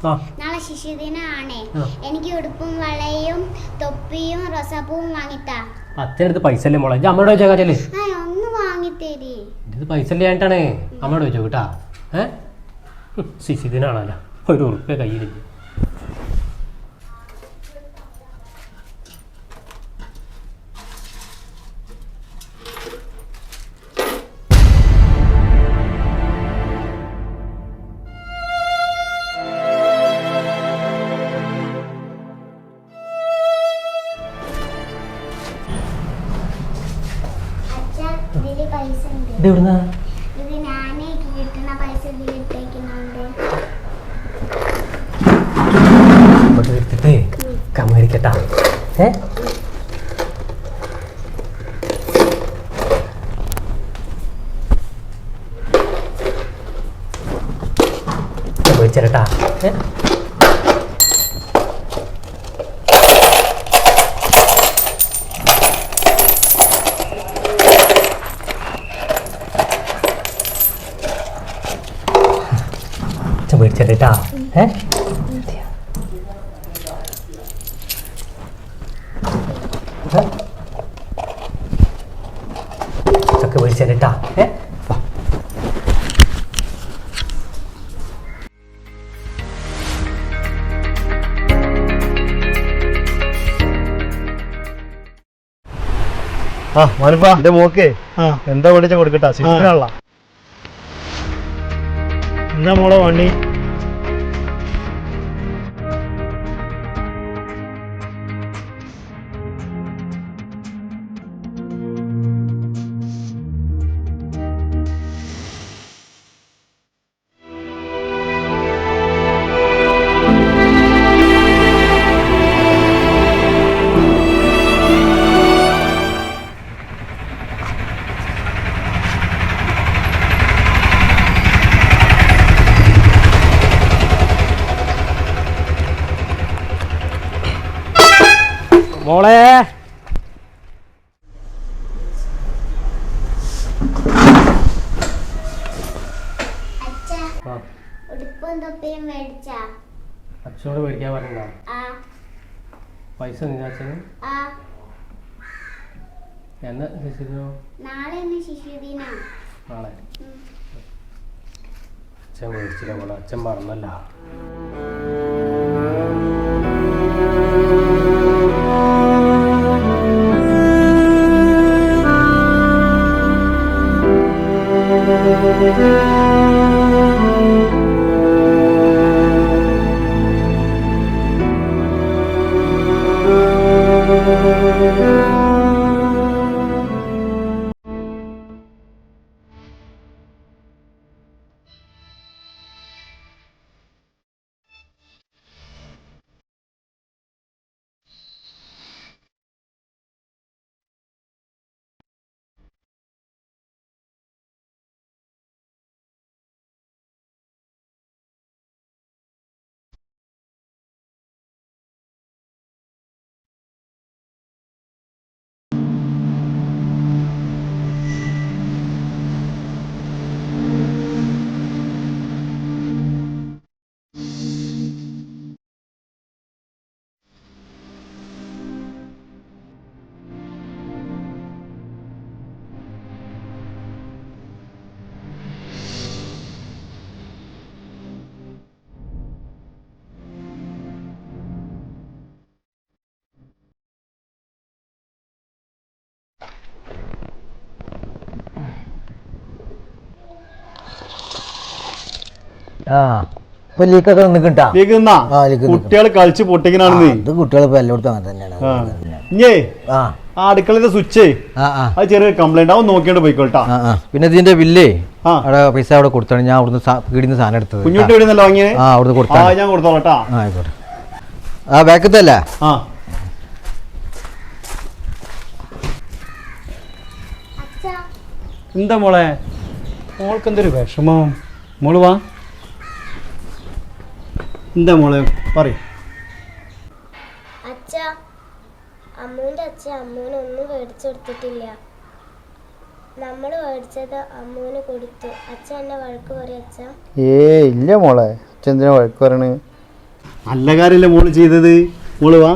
നാളെ ശിശുദിനാണേ. എനിക്ക് ഉടുപ്പും വളയും തൊപ്പിയും റോസാപ്പൂവും വാങ്ങിത്താ. അച്ഛനടുത്ത് പൈസ അല്ലേ മോളെ, അമ്മയോട് ചോദിച്ചാൽ ഒന്ന് വാങ്ങിത്തരി. ഇത് പൈസ ഇല്ലായിട്ടാണ് അമ്മയോട് ചോദിച്ചോ കേട്ടാ. ശിശുദിനാണല്ലോ, ₹1 കയ്യിലില്ല. ഇത് ഞാനേ കിട്ടുന്ന പൈസ ഇതിലിട്ടേക്കുന്നുണ്ട്. എടുത്തിട്ടേ കമ്മേടിക്കട്ടാ. മേടിച്ചേരട്ടാ. മേടിച്ചേട്ടാ. ചക്ക മേടിച്ചേട്ടാ. മോനിപ്പാ എന്റെ മോക്കേ എന്താ മേടിച്ച കൊടുക്കട്ടാ. ശിശുദിനാണല്ലോ. എന്താ മോളെ വണ്ടി? മോളെ ഉടുപ്പും തൊപ്പിയും മേടിച്ചാ? അച്ഛനോട് മേടിക്കാൻ പറഞ്ഞോ? പൈസ അച്ഛന് എന്നാ ശിശുദിനോ? നാളെ ശിശുദിനാ. നാളെ അച്ഛൻ മേടിച്ചില്ല മോളെ, അച്ഛൻ പറഞ്ഞല്ല. കുട്ടികൾ കളിച്ച് പൊട്ടിക്കണാണെന്ന്. കുട്ടികൾ ഇപ്പൊ എല്ലായിടത്തും അങ്ങനെ തന്നെയാണ്. അടുക്കളത്തെ സ്വിച്ച് അത് ചെറിയ കംപ്ലൈന്റ് ആവും, നോക്കിയോണ്ട് പോയിക്കോട്ടാ. പിന്നെ ഇതിന്റെ ബില്ലേ അവിടെ പൈസ അവിടെ കൊടുത്താണ്. ഞാൻ അവിടുന്ന് വീടിന്ന് സാധനം എടുത്തത്. കുഞ്ഞുട്ടി വീടുന്നല്ലോ വാങ്ങിയേ? അവിടുന്ന് കൊടുത്താ ഞാൻ കൊടുത്തോളട്ടാ. ആയിക്കോട്ടെ. ബാക്കത്തല്ലേ? എന്താ മോളെ, മോൾക്ക് എന്തൊരു വിഷമം? മോള് വാ. എന്താ മോളെ പറയ്. അമ്മൂന്റെ അച്ഛൻ അമ്മൂനൊന്നും മേടിച്ചു കൊടുത്തിട്ടില്ല. നമ്മൾ മേടിച്ചത് അമ്മൂന് കൊടുത്തു. അച്ഛൻ എന്നെ വഴക്ക് പറയും. അച്ഛ ഇല്ല മോളെ, അച്ഛൻ എന്തിനാ വഴക്ക് പറയണ്? നല്ല കാര്യമല്ലേ മോള് ചെയ്തത്. മോള് വാ